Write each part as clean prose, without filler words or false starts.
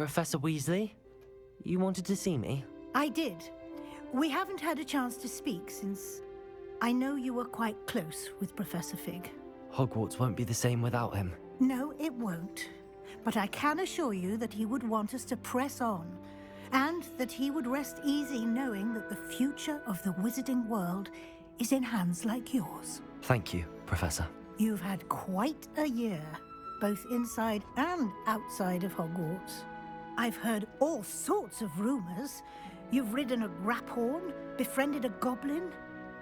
Professor Weasley? You wanted to see me? I did. We haven't had a chance to speak since I know you were quite close with Professor Fig. Hogwarts won't be the same without him. No, it won't. But I can assure you that he would want us to press on, and that he would rest easy knowing that the future of the wizarding world is in hands like yours. Thank you, Professor. You've had quite a year, both inside and outside of Hogwarts. I've heard all sorts of rumors. You've ridden a graphorn, befriended a goblin,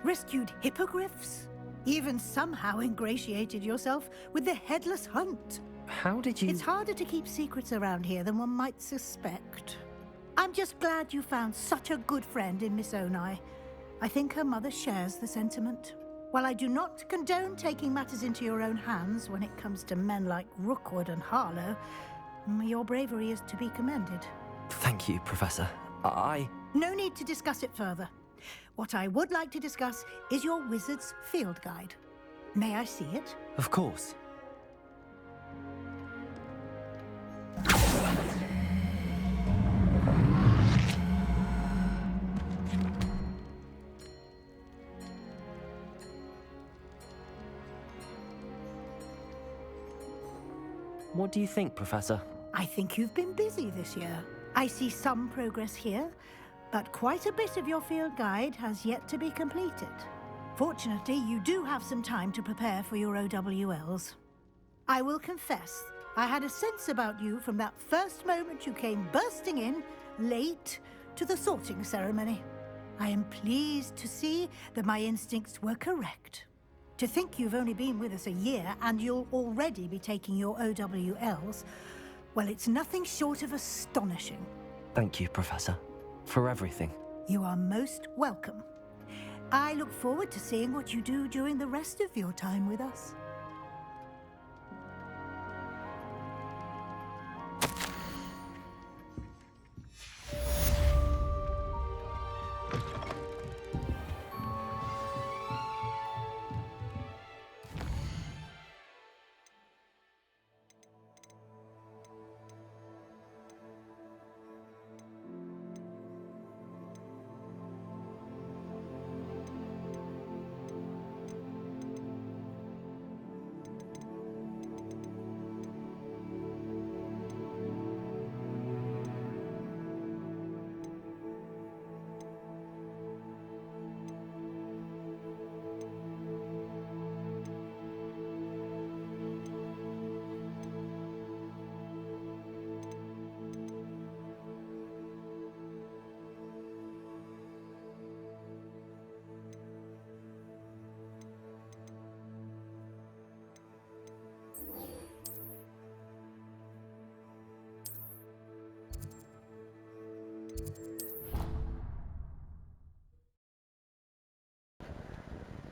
rescued hippogriffs, even somehow ingratiated yourself with the Headless Hunt. How did you... It's harder to keep secrets around here than one might suspect. I'm just glad you found such a good friend in Miss Onai. I think her mother shares the sentiment. While I do not condone taking matters into your own hands when it comes to men like Rookwood and Harlow, your bravery is to be commended. Thank you, Professor. No need to discuss it further. What I would like to discuss is your wizard's field guide. May I see it? Of course. What do you think, Professor? I think you've been busy this year. I see some progress here, but quite a bit of your field guide has yet to be completed. Fortunately, you do have some time to prepare for your OWLs. I will confess, I had a sense about you from that first moment you came bursting in, late, to the sorting ceremony. I am pleased to see that my instincts were correct. To think you've only been with us a year and you'll already be taking your OWLs, well, it's nothing short of astonishing. Thank you, Professor, for everything. You are most welcome. I look forward to seeing what you do during the rest of your time with us.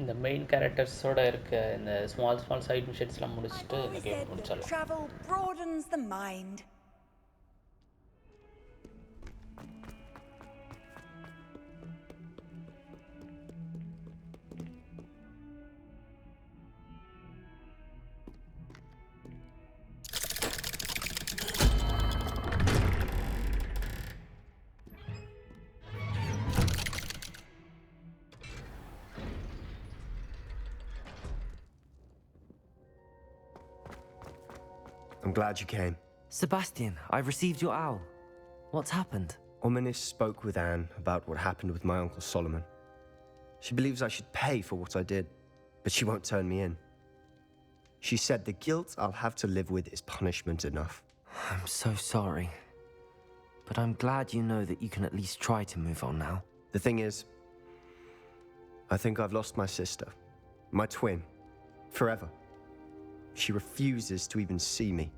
இந்த main கேரக்டர்ஸோட இருக்க இந்த small side மிஷன்ஸ்லாம் முடிச்சுட்டு இந்த game முடிச்சிடலாம். Travel broadens the mind. I'm glad you came. Sebastian, I've received your owl. What's happened? Ominis spoke with Anne about what happened with my Uncle Solomon. She believes I should pay for what I did, but she won't turn me in. She said the guilt I'll have to live with is punishment enough. I'm so sorry. But I'm glad you know that you can at least try to move on now. The thing is, I think I've lost my sister, my twin, forever. She refuses to even see me.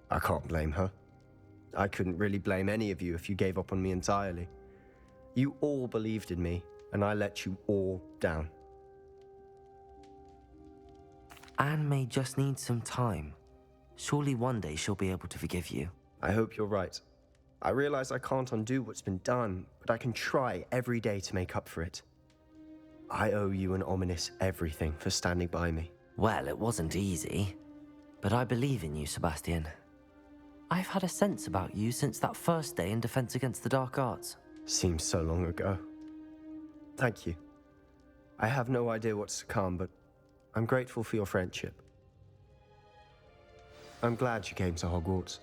I can't blame her. I couldn't really blame any of you if you gave up on me entirely. You all believed in me, and I let you all down. Anne may just need some time. Surely one day she'll be able to forgive you. I hope you're right. I realize I can't undo what's been done, but I can try every day to make up for it. I owe you and Ominis everything for standing by me. Well, it wasn't easy. But I believe in you, Sebastian. I've had a sense about you since that first day in Defense Against the Dark Arts. Seems so long ago. Thank you. I have no idea what's to come, but I'm grateful for your friendship. I'm glad you came to Hogwarts.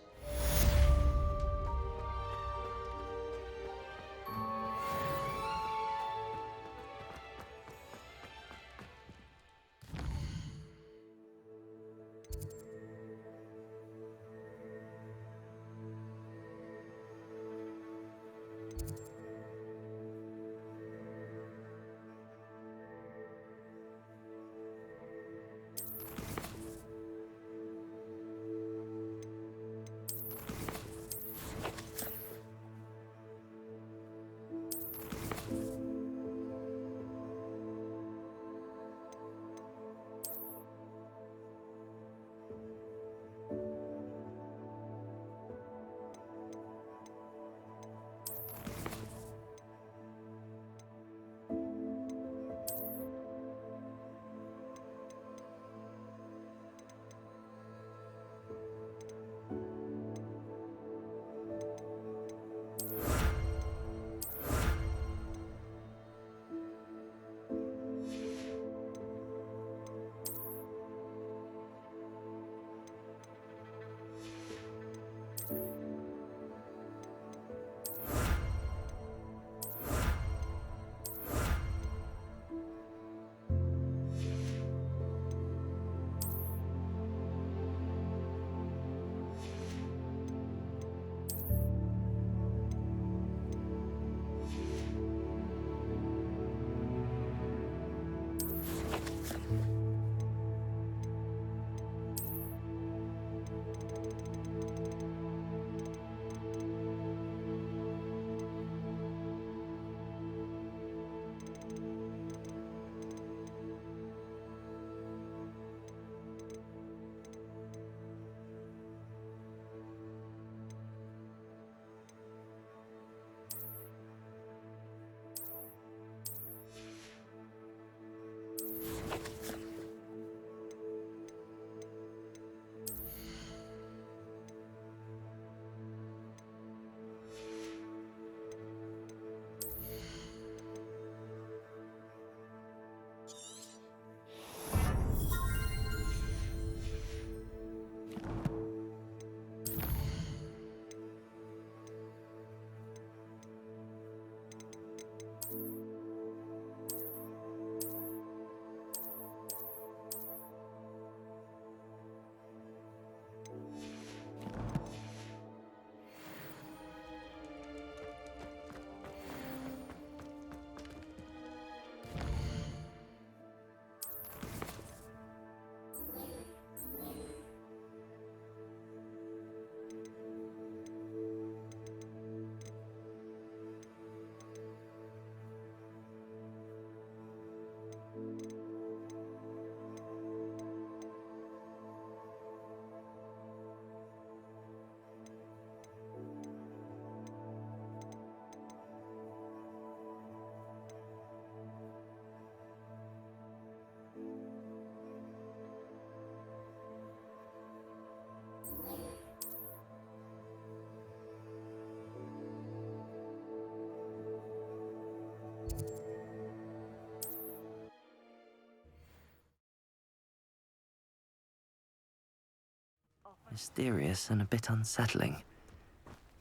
Mysterious and a bit unsettling.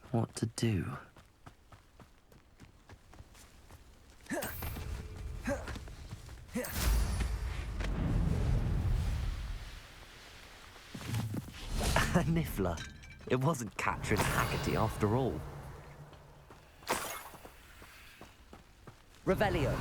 What to do? A niffler. It wasn't Catherine Haggerty after all. Revelio.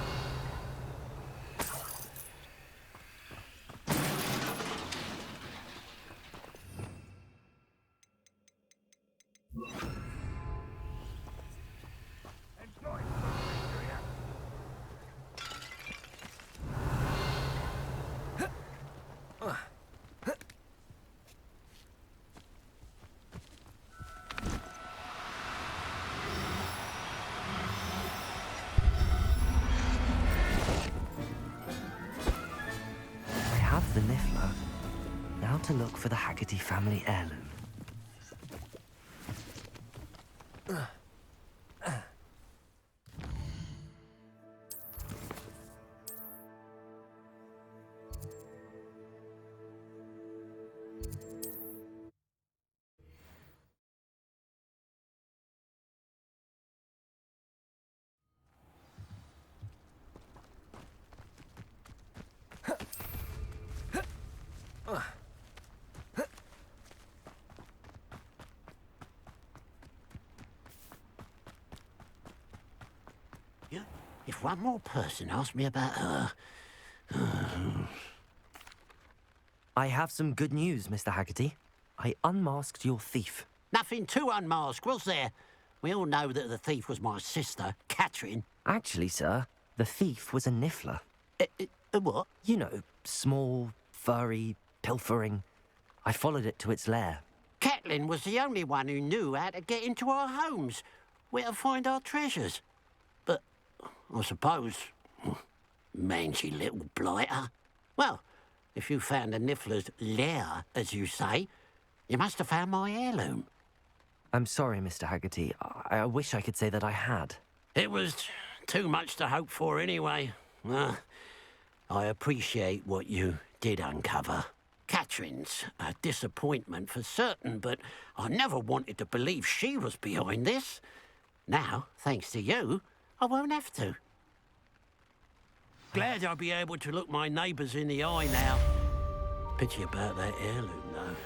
The niffler. Now to look for the Haggerty family heirloom. If one more person asked me about her... I have some good news, Mr. Haggerty. I unmasked your thief. Nothing to unmask, was there? We all know that the thief was my sister, Catherine. Actually, sir, the thief was a niffler. What? You know, small, furry, pilfering. I followed it to its lair. Catelyn was the only one who knew how to get into our homes, where to find our treasures. But I suppose, mangy little blighter. Well, if you found the niffler's lair, as you say, you must have found my heirloom. I'm sorry, Mr. Haggerty. I wish I could say that I had. It was too much to hope for anyway. I appreciate what you did uncover. Catherine's a disappointment for certain, but I never wanted to believe she was behind this. Now, thanks to you, I won't have to. Glad I'll be able to look my neighbours in the eye now. Pity about that heirloom, though.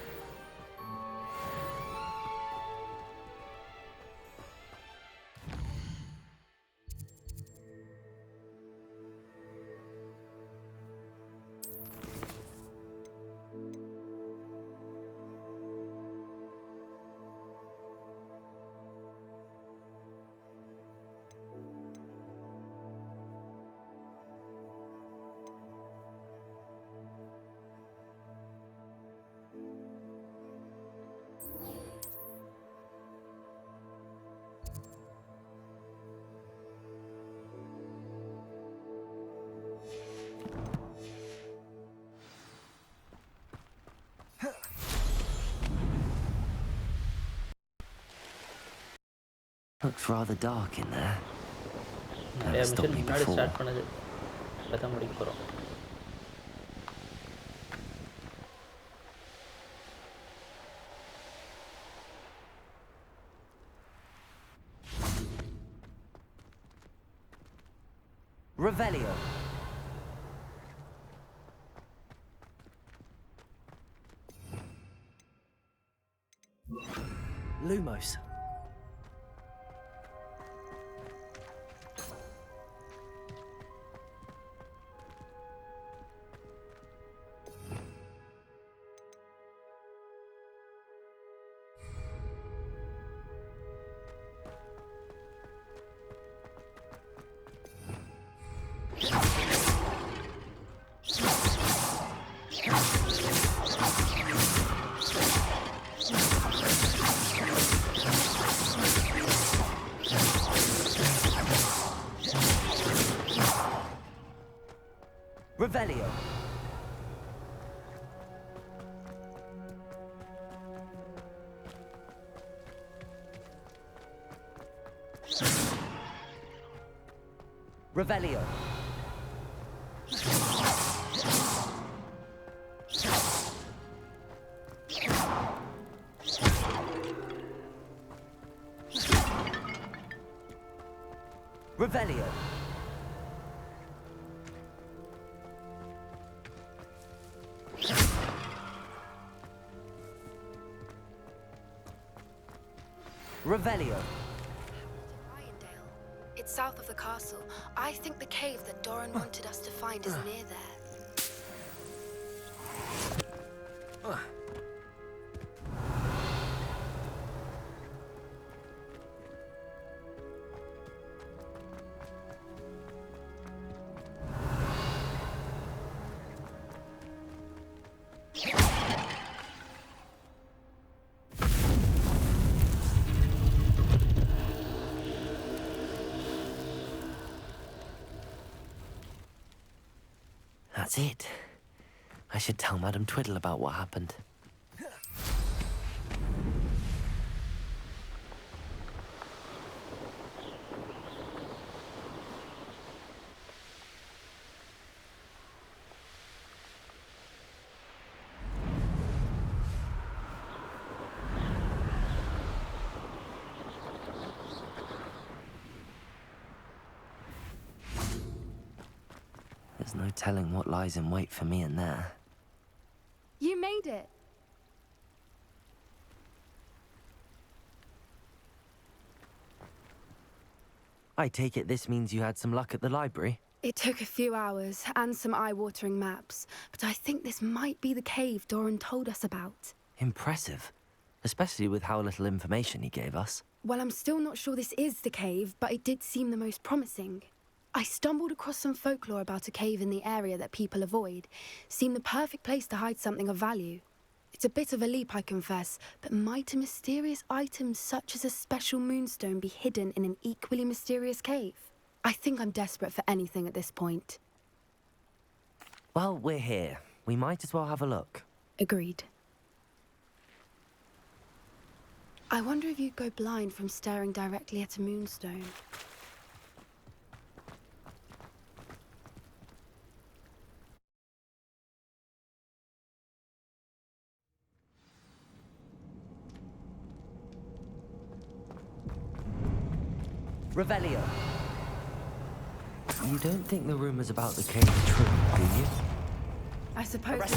Looks rather dark in there. நிறைய Never stopped mission me முன்னாடி before. Start பண்ணது இப்போ தான் முடிக்க போகிறோம். Revelio. Lumos. Revelio. Revelio. Revelio. Revelio. It's south of the castle. I think the cave that Doran wanted us to find is near there. That's it. I should tell Madam Twiddle about what happened. There's no telling what lies in wait for me in there. You made it. I take it this means you had some luck at the library? It took a few hours and some eye-watering maps, but I think this might be the cave Doran told us about. Impressive. Especially with how little information he gave us. Well, I'm still not sure this is the cave, but it did seem the most promising. I stumbled across some folklore about a cave in the area that people avoid. Seemed the perfect place to hide something of value. It's a bit of a leap, I confess, but might a mysterious item such as a special moonstone be hidden in an equally mysterious cave? I think I'm desperate for anything at this point. Well, we're here. We might as well have a look. Agreed. I wonder if you'd go blind from staring directly at a moonstone. Revelio. You don't think the rumors about the cave are true, do you? I suppose.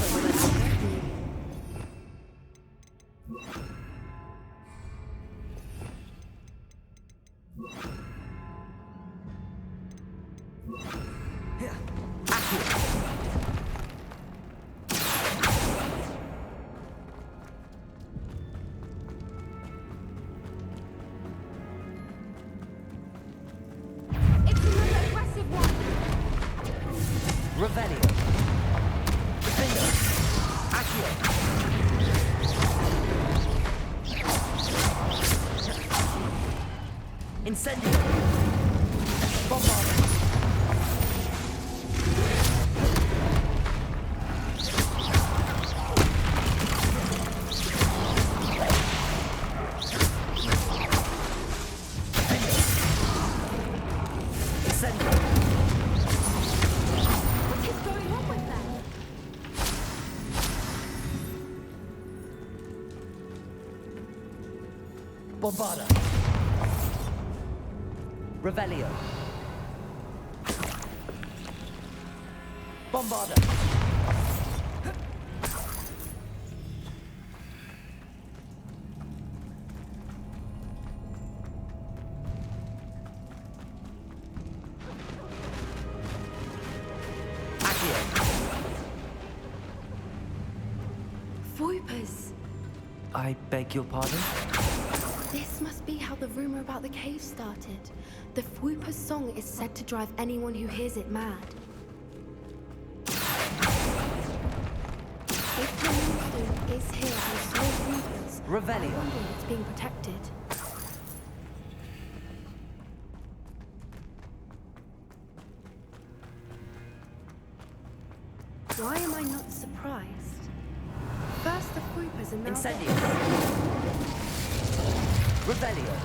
Revelio. Defender. Accio. Incendio. Bombard. Bombarda. Revelio. Bombarda. Accio. Voipers. I beg your pardon? This must be how the rumor about the cave started. The Whooper's song is said to drive anyone who hears it mad. If the moonstone is here and so Whoopers, Revelio. I wonder if it's being protected. Why am I not surprised? First the Whoopers and now Incendio. Revelio.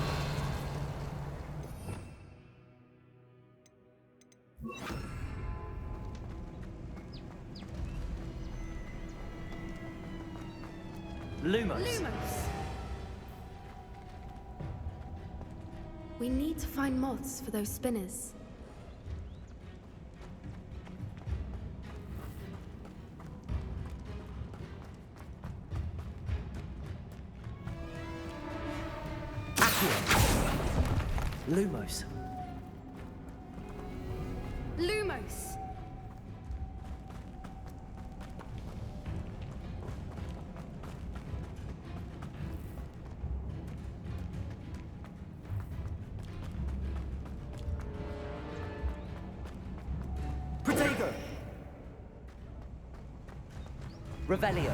Lumos. Lumos! We need to find moths for those spinners. Lumos. Lumos! Protego. Revelio.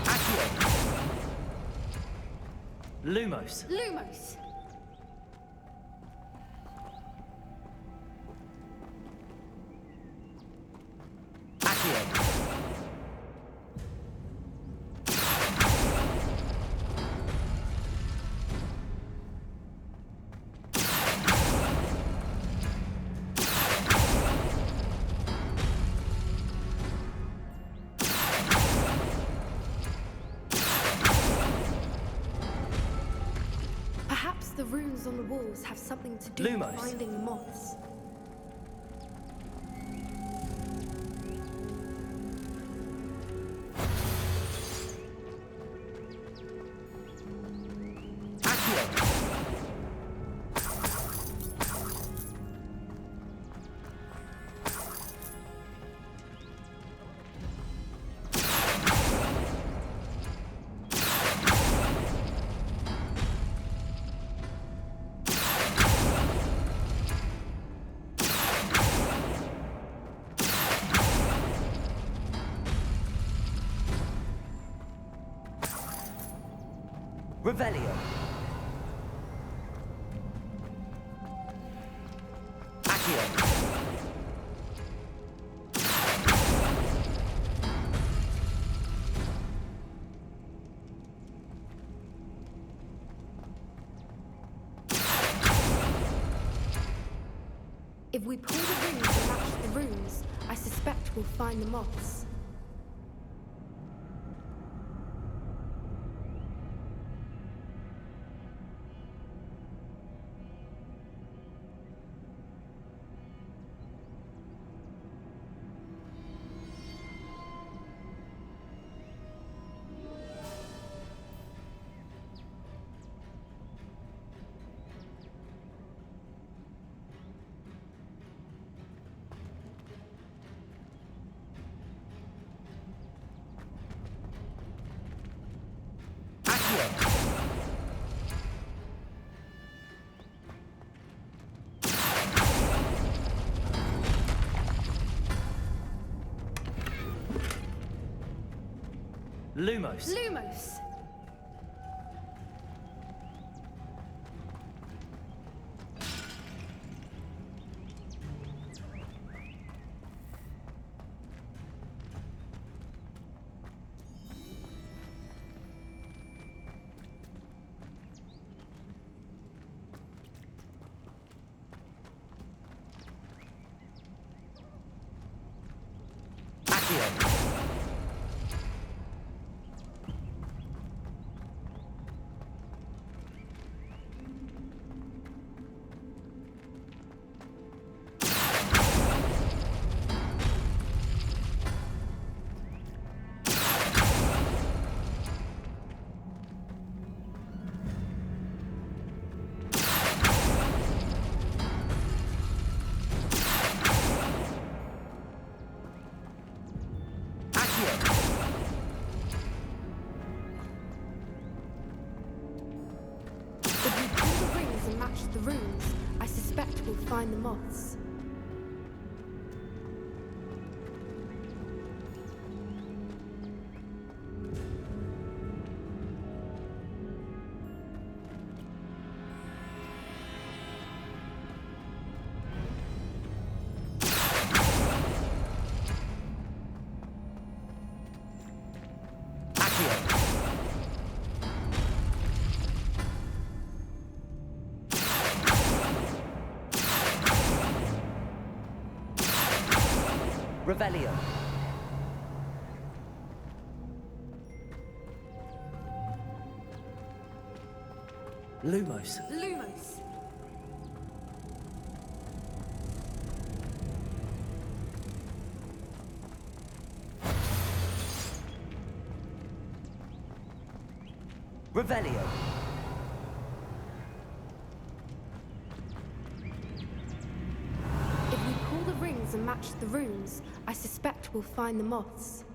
Accio. Lumos. Lumos! Accio. Perhaps the runes symbols on the walls have something to do Lumos. with finding the moths. Revelio. Accio. If we pull the rings and match the runes, I suspect we'll find the moths. Lumos. Lumos! Accio. If we pull the rings and match the runes, I suspect we'll find the moths. Revelio. Lumos. Lumos! Revelio. If we pull the rings and match the runes, I suspect we'll find the moths.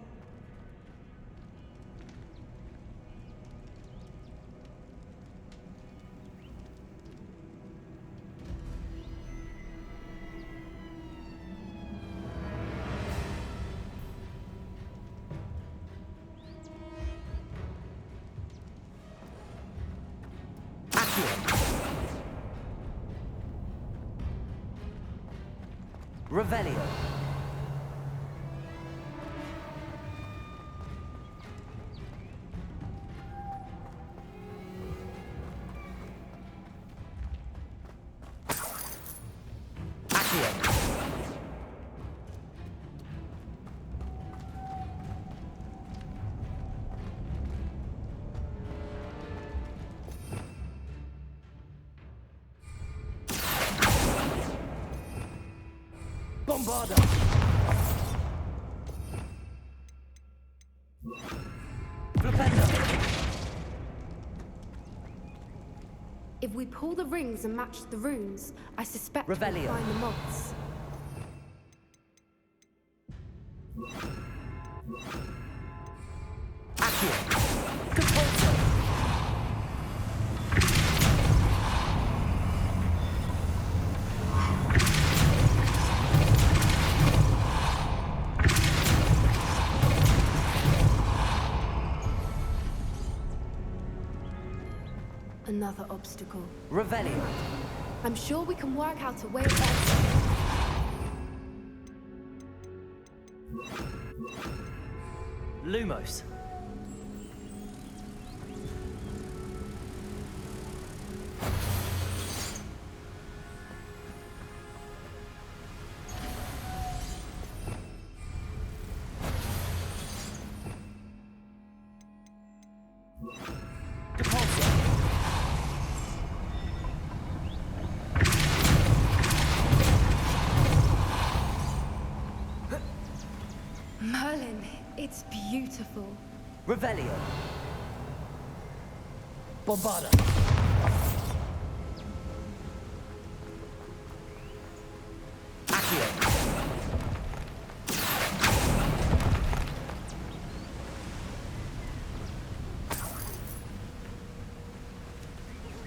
Revelio. Accio. Bombarder! Flipendo! If we pull the rings and match the runes, I suspect we'll Revelio. find the moths. Accio! Compulso! Another obstacle. Revelio! I'm sure we can work out a way of exit. Lumos! Depulso! Merlin, it's beautiful. Revelio! Bombarda! Accio!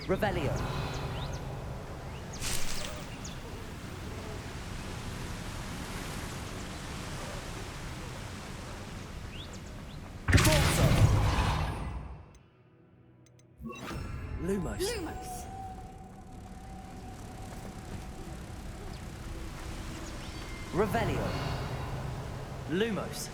Revelio! Depulso! Lumos! Lumos! Revelio! Lumos!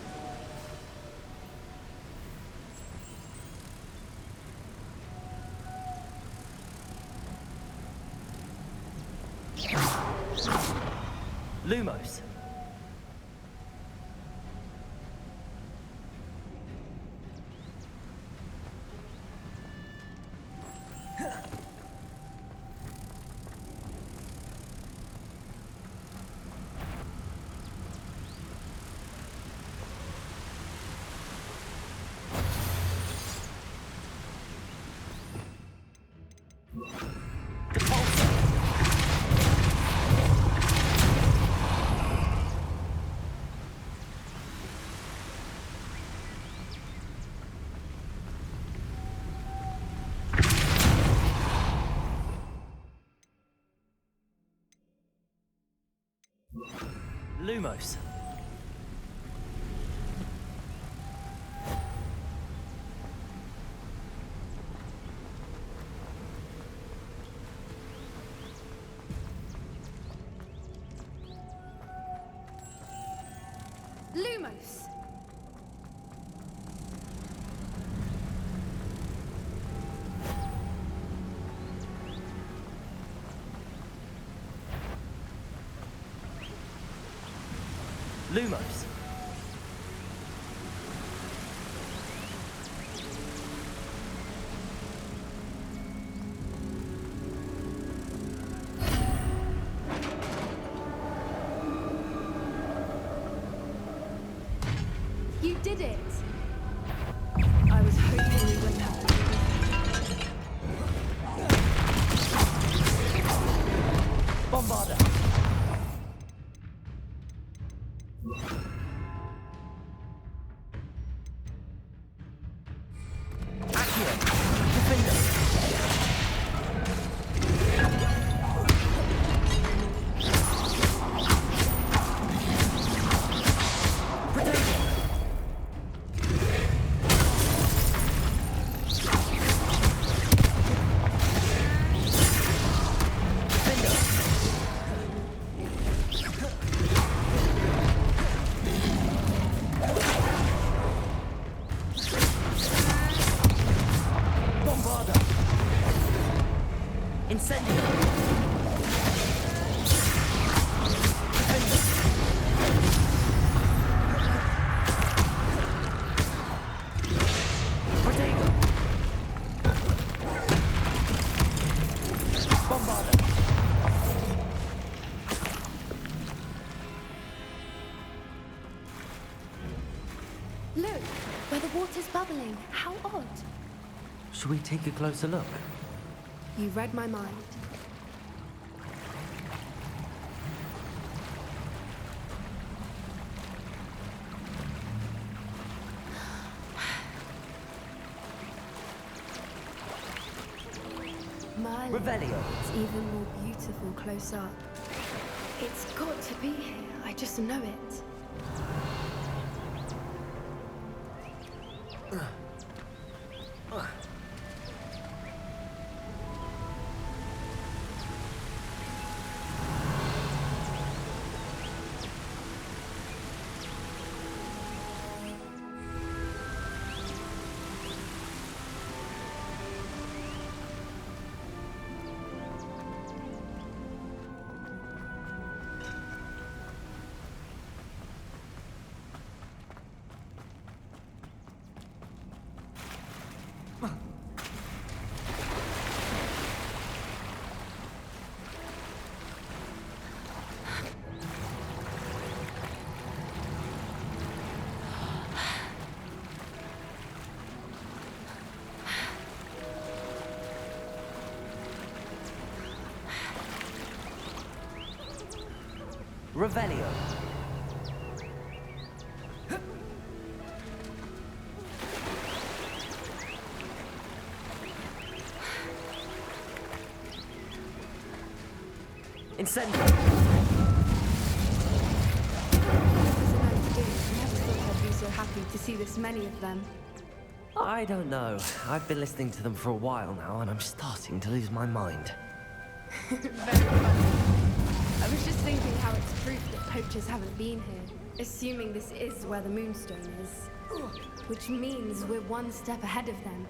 Lumos! Depulso! Lumos! Lumos! Lumos! You did it! I was hoping we wouldn't have to do this. Bombarda! Accio! Defender! Predator! Bombarda! Incendio! Defender! Protego! Bombarda! Look, where the water's bubbling. How odd. Should we take a closer look? You read my mind. Merlin. Revelio. It's even more beautiful close up. It's got to be here. I just know it. Revelio. Incendio. This is a nice game. I never thought I'd be so happy to see this many of them. I don't know. I've been listening to them for a while now, and I'm starting to lose my mind. Very funny. I was just thinking how it's proof that poachers haven't been here, assuming this is where the Moonstone is. Which means we're one step ahead of them.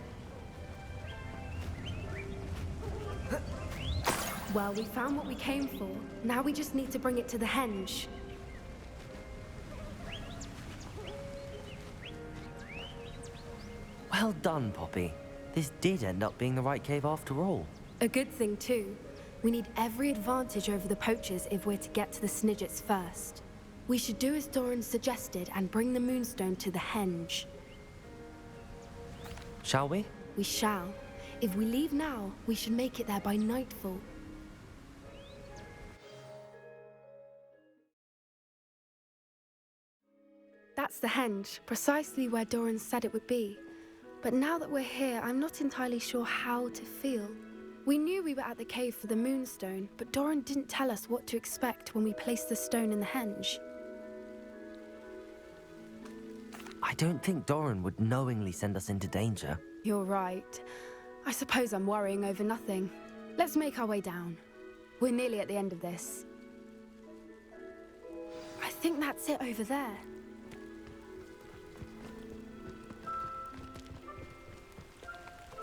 Well, we found what we came for. Now we just need to bring it to the henge. Well done, Poppy. This did end up being the right cave after all. A good thing, too. We need every advantage over the poachers if we're to get to the Snidgets first. We should do as Doran suggested and bring the Moonstone to the henge. Shall we? We shall. If we leave now, we should make it there by nightfall. That's the henge, precisely where Doran said it would be. But now that we're here, I'm not entirely sure how to feel. We knew we were at the cave for the Moonstone, but Doran didn't tell us what to expect when we placed the stone in the henge. I don't think Doran would knowingly send us into danger. You're right. I suppose I'm worrying over nothing. Let's make our way down. We're nearly at the end of this. I think that's it over there.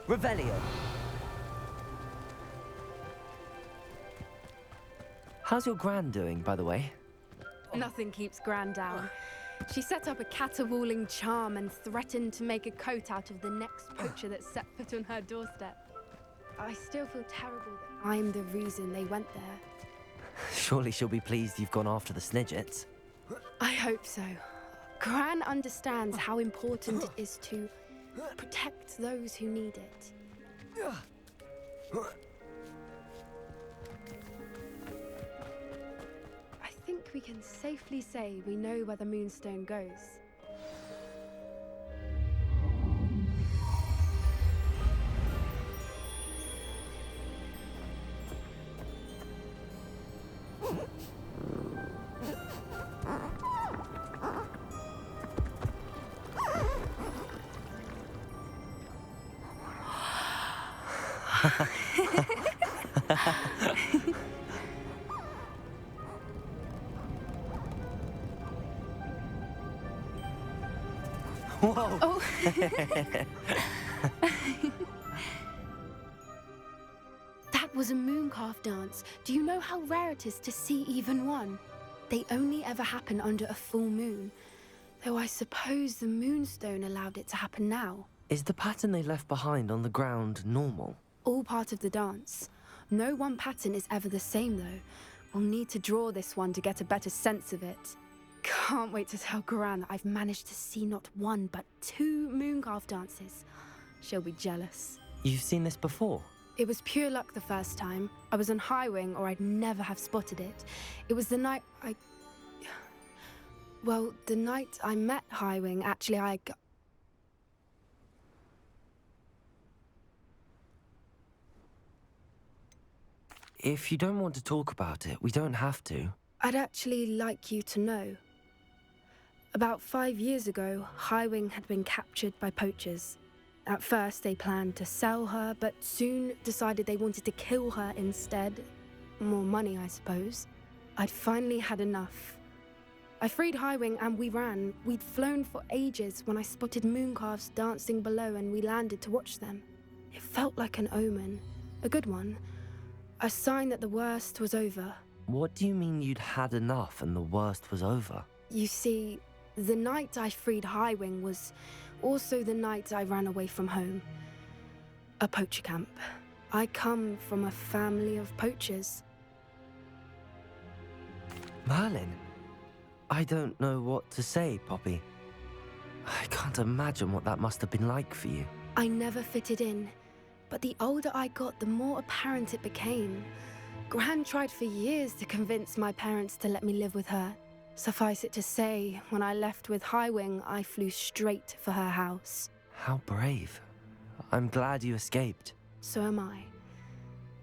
Revelio. How's your gran doing, by the way? Nothing keeps Gran down. She set up a caterwauling charm and threatened to make a coat out of the next poacher that set foot on her doorstep. I still feel terrible that I'm the reason they went there. Surely she'll be pleased you've gone after the Snidgets. I hope so. Gran understands how important it is to protect those who need it. I think we can safely say we know where the Moonstone goes. Whoa! Oh. That was a mooncalf dance. Do you know how rare it is to see even one? They only ever happen under a full moon. Though I suppose the Moonstone allowed it to happen now. Is the pattern they left behind on the ground normal? All part of the dance. No one pattern is ever the same, though. We'll need to draw this one to get a better sense of it. can't wait to tell Gran that I've managed to see not one but 2 Mooncarve dances. She'll be jealous. You've seen this before? It was pure luck the first time. I was on Highwing, or I'd never have spotted it. It was the night Well, the night I met Highwing, actually, If you don't want to talk about it, we don't have to. I'd actually like you to know. About 5 years ago, Highwing had been captured by poachers. At first, they planned to sell her, but soon decided they wanted to kill her instead. More money, I suppose. I'd finally had enough. I freed Highwing and we ran. We'd flown for ages when I spotted Mooncarves dancing below and we landed to watch them. It felt like an omen. A good one. A sign that the worst was over. What do you mean you'd had enough and the worst was over? You see, the night I freed Highwing was also the night I ran away from home. A poacher camp. I come from a family of poachers. Merlin? I don't know what to say, Poppy. I can't imagine what that must have been like for you. I never fitted in, but the older I got, the more apparent it became. Gran tried for years to convince my parents to let me live with her. Suffice it to say, when I left with Highwing, I flew straight for her house. How brave. I'm glad you escaped. So am I.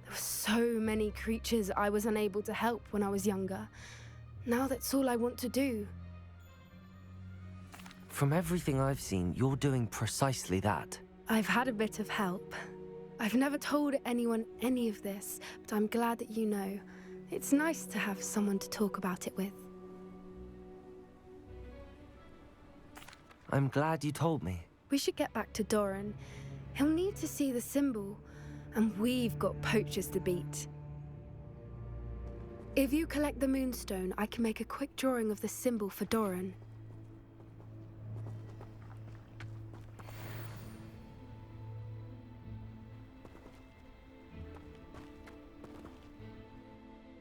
There were so many creatures I was unable to help when I was younger. Now that's all I want to do. From everything I've seen, you're doing precisely that. I've had a bit of help. I've never told anyone any of this, but I'm glad that you know. It's nice to have someone to talk about it with. I'm glad you told me. We should get back to Doran. He'll need to see the symbol, and we've got poachers to beat. If you collect the Moonstone, I can make a quick drawing of the symbol for Doran.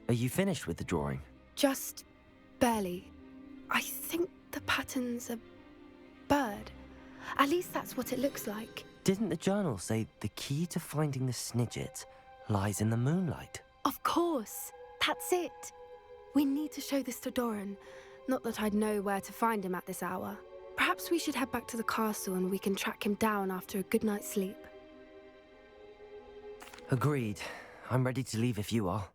Are you finished with the drawing? Just barely. I think the pattern's a bird. At least that's what it looks like. Didn't the journal say the key to finding the Snidget lies in the moonlight? Of course. That's it. We need to show this to Doran. Not that I'd know where to find him at this hour. Perhaps we should head back to the castle and we can track him down after a good night's sleep. Agreed. I'm ready to leave if you are.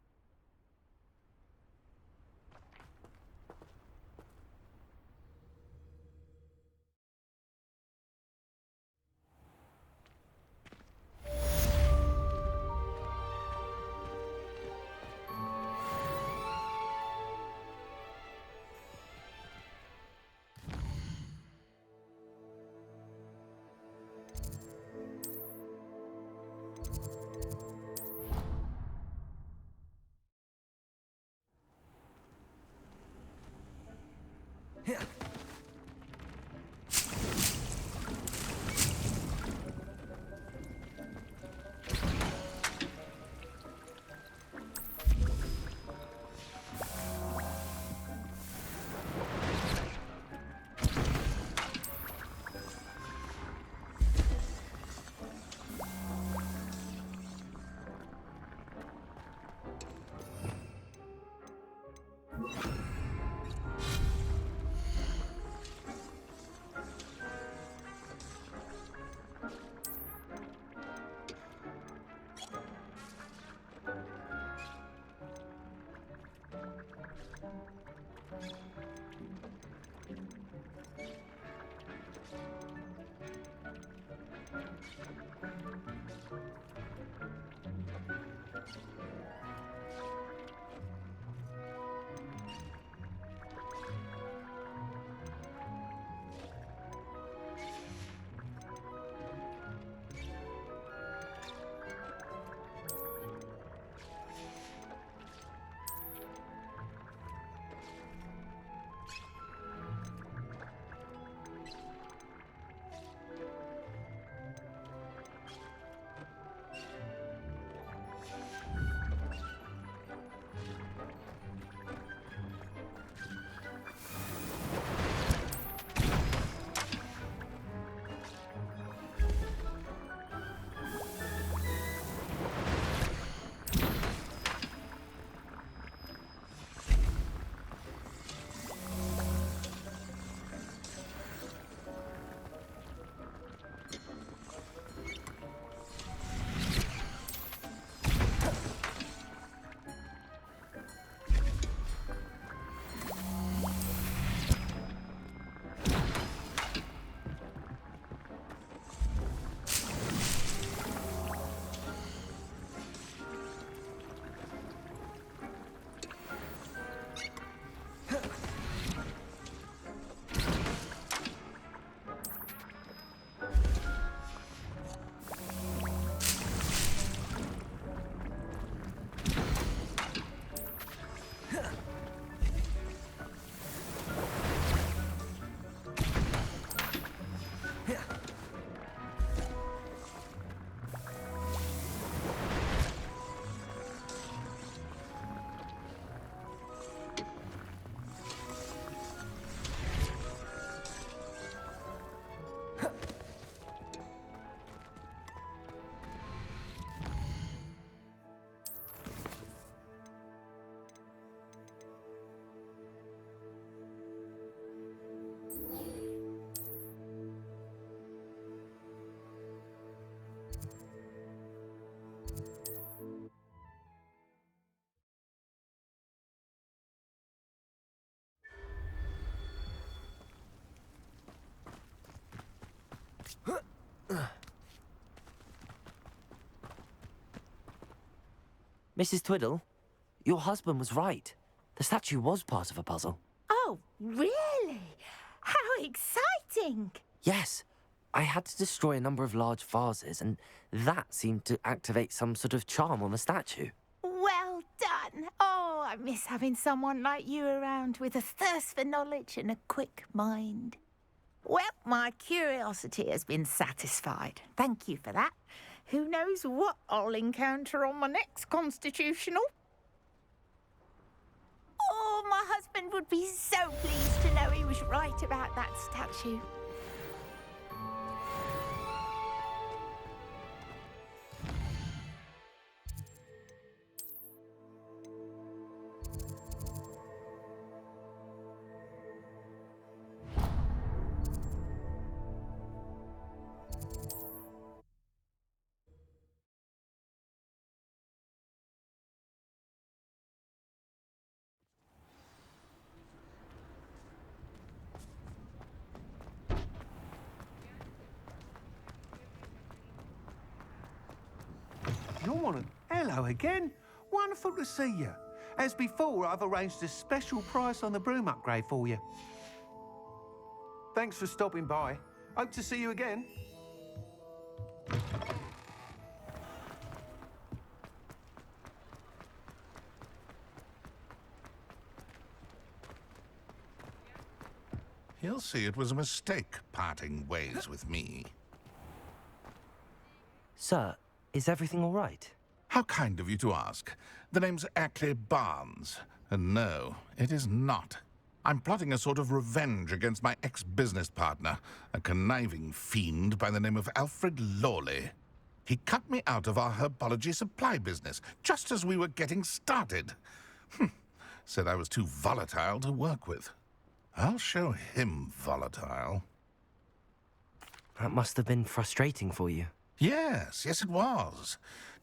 Mrs. Twiddle, your husband was right. The statue was part of a puzzle. Oh, really? How exciting! Yes, I had to destroy a number of large vases, and that seemed to activate some sort of charm on the statue. Well done. Oh, I miss having someone like you around with a thirst for knowledge and a quick mind. Well, my curiosity has been satisfied. Thank you for that. Who knows what I'll encounter on my next constitutional? Oh, my husband would be so pleased to know he was right about that statue. You're on. Hello again. Wonderful to see you. As before, I've arranged a special price on the broom upgrade for you. Thanks for stopping by. Hope to see you again. He'll see it was a mistake parting ways with me. Sir, is everything all right? How kind of you to ask. The name's Ackley Barnes. And no, it is not. I'm plotting a sort of revenge against my ex-business partner, a conniving fiend by the name of Alfred Lawley. He cut me out of our herbology supply business, just as we were getting started. Said I was too volatile to work with. I'll show him volatile. That must have been frustrating for you. Yes, it was.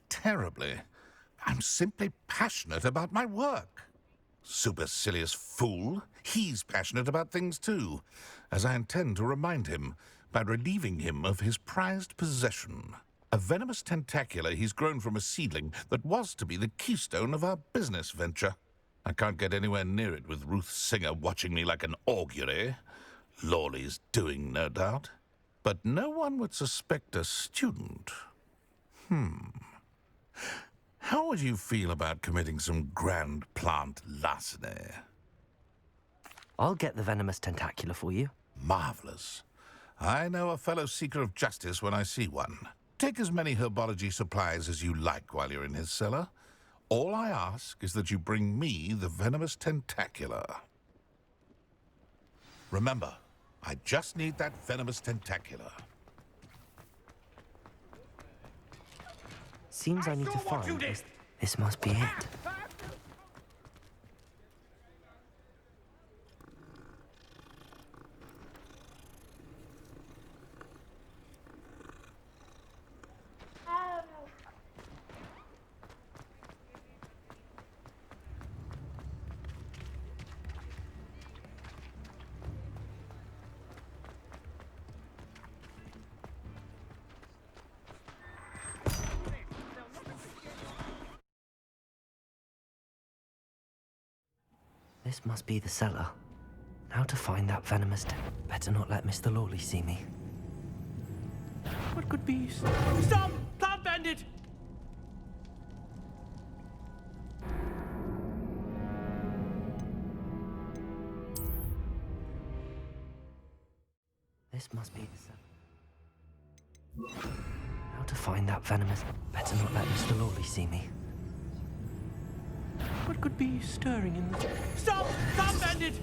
Terribly. I'm simply passionate about my work. Supercilious fool. He's passionate about things too, as I intend to remind him by relieving him of his prized possession. A venomous tentacular he's grown from a seedling that was to be the keystone of our business venture. I can't get anywhere near it with Ruth Singer watching me like an augury. Lawley's doing, no doubt. But no one would suspect a student. How would you feel about committing some grand plant larceny? I'll get the venomous tentacular for you. Marvelous. I know a fellow seeker of justice when I see one. Take as many herbology supplies as you like while you're in his cellar. All I ask is that you bring me the venomous tentacular. Remember, I just need that venomous tentacular. Seems I need to find this. This must be it. This must be the cellar. How to find that venomous Better not let Mr. Lawley see me. What could be... Stop! Plant bandit! This must be the cellar. How to find that venomous... Better not let Mr. Lawley see me. What could be stirring in the... Stop! Stop, bandit!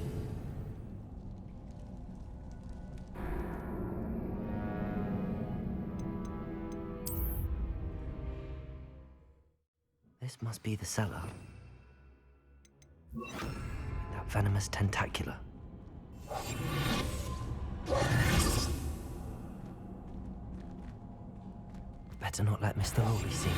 This must be the cellar. That venomous tentacular. Better not let Mr. Lawley see me.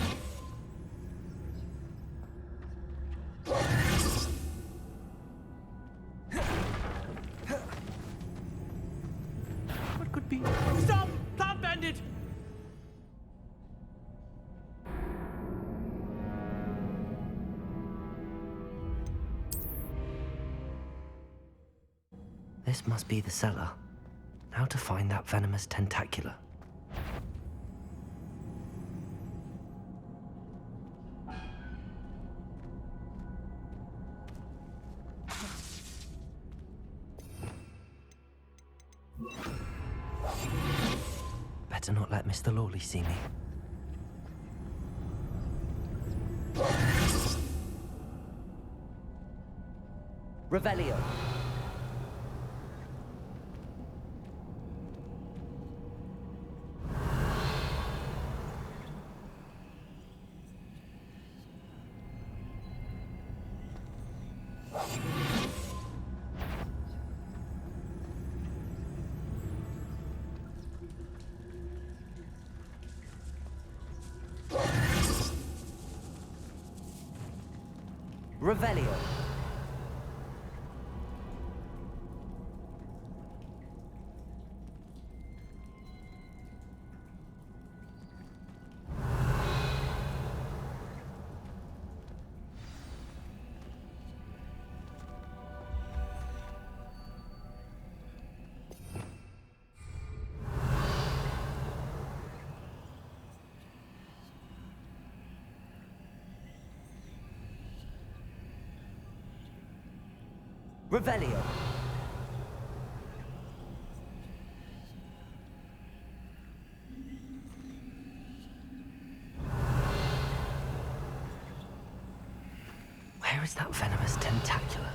What could be... Stop! Plant bandit! This must be the cellar. How to find that venomous tentacula? Better not let Mr. Lawley see me. Revelio. Revelio. Revelio. Where is that venomous tentacula?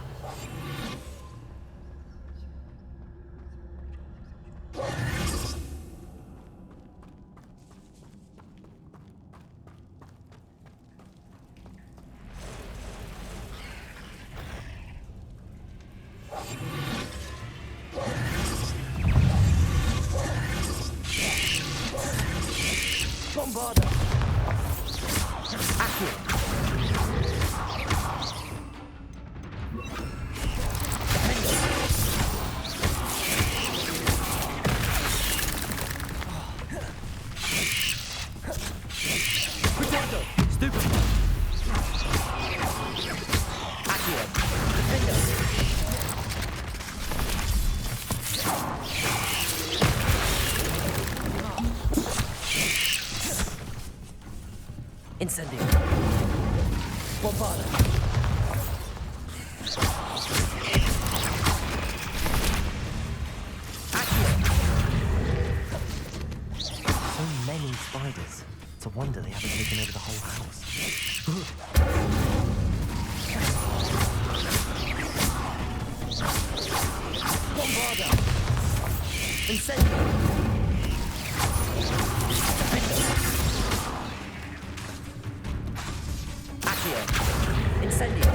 Bombarda! Accurate! Protector! Stupid! Accurate! Defender! Incendio. Bombarda. Accio. So many spiders. It's a wonder they haven't taken over the whole house. Bombarda. Incendio. Incendio.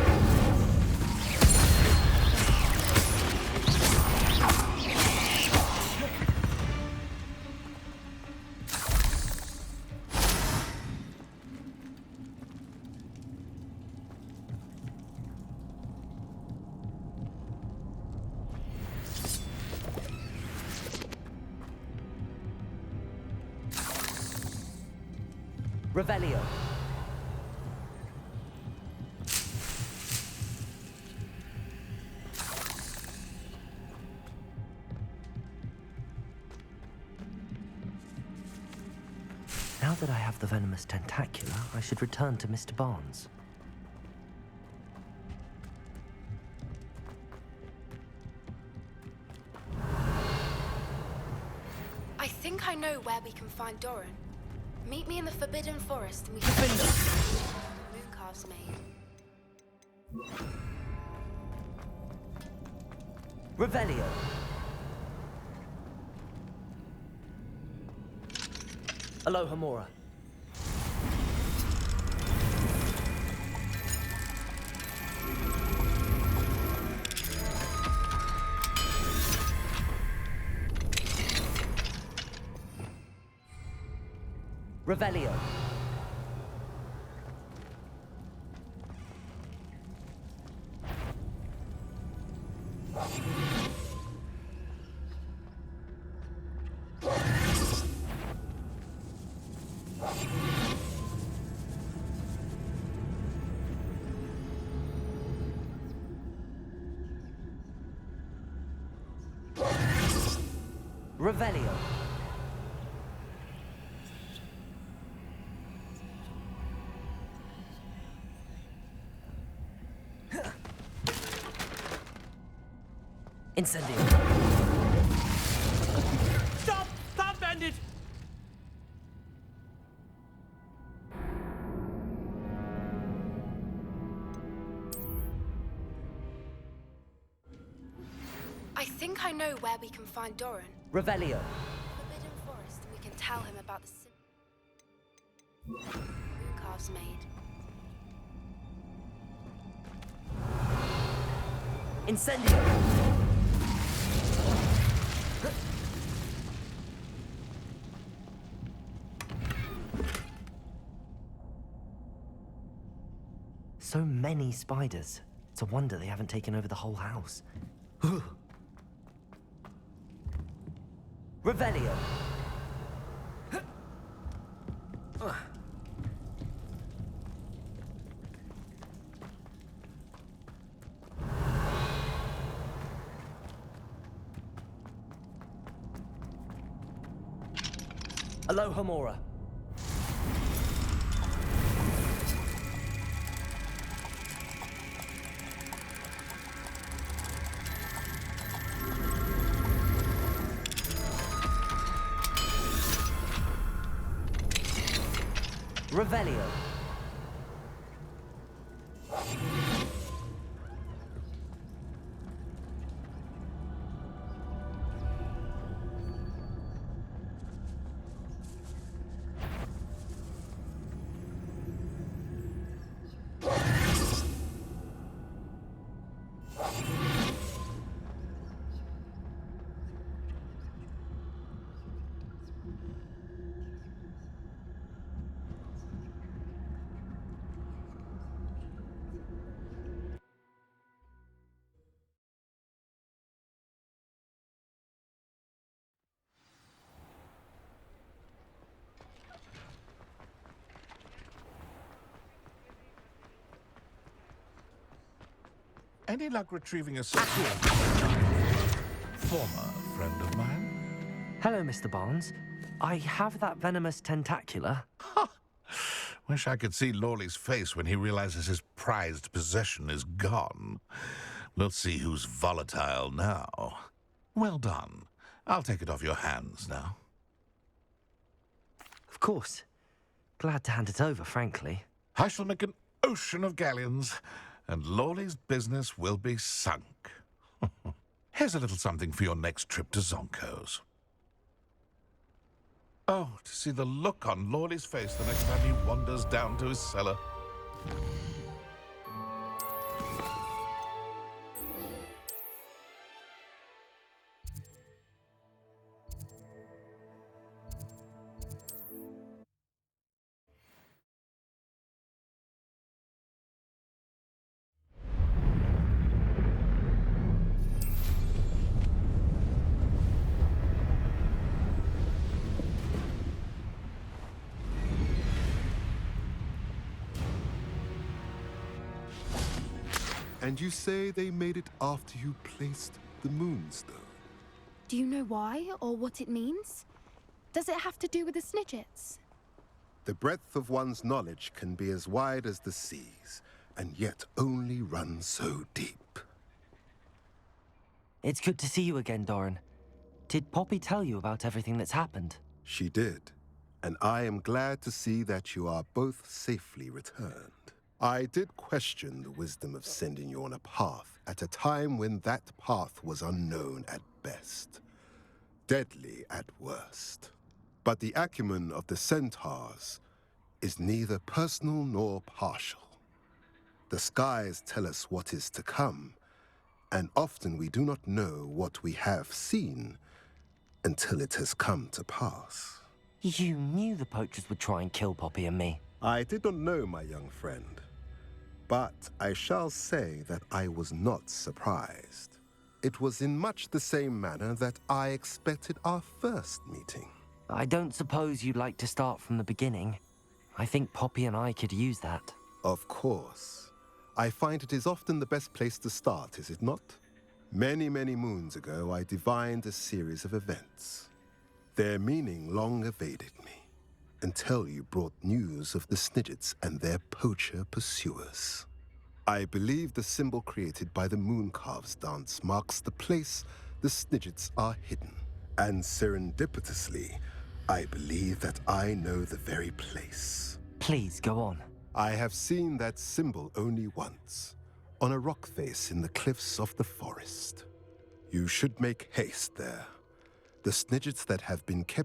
Revelio. Now that I have the venomous tentacula, I should return to Mr. Barnes. I think I know where we can find Doran. Meet me in the Forbidden Forest and we can... Mooncalf's made. Revelio. Aloha Mora. Revelio. Revelio. Incendio. Stop! Stop, bandit! I think I know where we can find Doran. Revelio. Forbidden Forest, and we can tell him about the moon calves made. Incendio. So many spiders. It's a wonder they haven't taken over the whole house. Revelio. Aloha Mora. Revelio. Any luck retrieving a secure? Former friend of mine? Hello, Mr. Barnes. I have that venomous tentacula. Wish I could see Lawley's face when he realizes his prized possession is gone. We'll see who's volatile now. Well done. I'll take it off your hands now. Of course. Glad to hand it over, frankly. I shall make an ocean of galleons, and Lawley's business will be sunk. Here's a little something for your next trip to Zonko's. Oh, to see the look on Lawley's face the next time he wanders down to his cellar. And you say they made it after you placed the moonstone? Do you know why or what it means? Does it have to do with the Snidgets? The breadth of one's knowledge can be as wide as the seas, and yet only run so deep. It's good to see you again, Doran. Did Poppy tell you about everything that's happened? She did, and I am glad to see that you are both safely returned. I did question the wisdom of sending you on a path at a time when that path was unknown at best, deadly at worst. But the acumen of the centaurs is neither personal nor partial. The skies tell us what is to come, and often we do not know what we have seen until it has come to pass. You knew the poachers would try and kill Poppy and me. I did not know, my young friend. But I shall say that I was not surprised. It was in much the same manner that I expected our first meeting. I don't suppose you'd like to start from the beginning. I think Poppy and I could use that. Of course. I find it is often the best place to start, is it not? Many, many moons ago, I divined a series of events. Their meaning long evaded me, until you brought news of the Snidgets and their poacher pursuers. I believe the symbol created by the Mooncalves dance marks the place the Snidgets are hidden. And serendipitously, I believe that I know the very place. Please, go on. I have seen that symbol only once, on a rock face in the cliffs of the forest. You should make haste there. The Snidgets that have been kept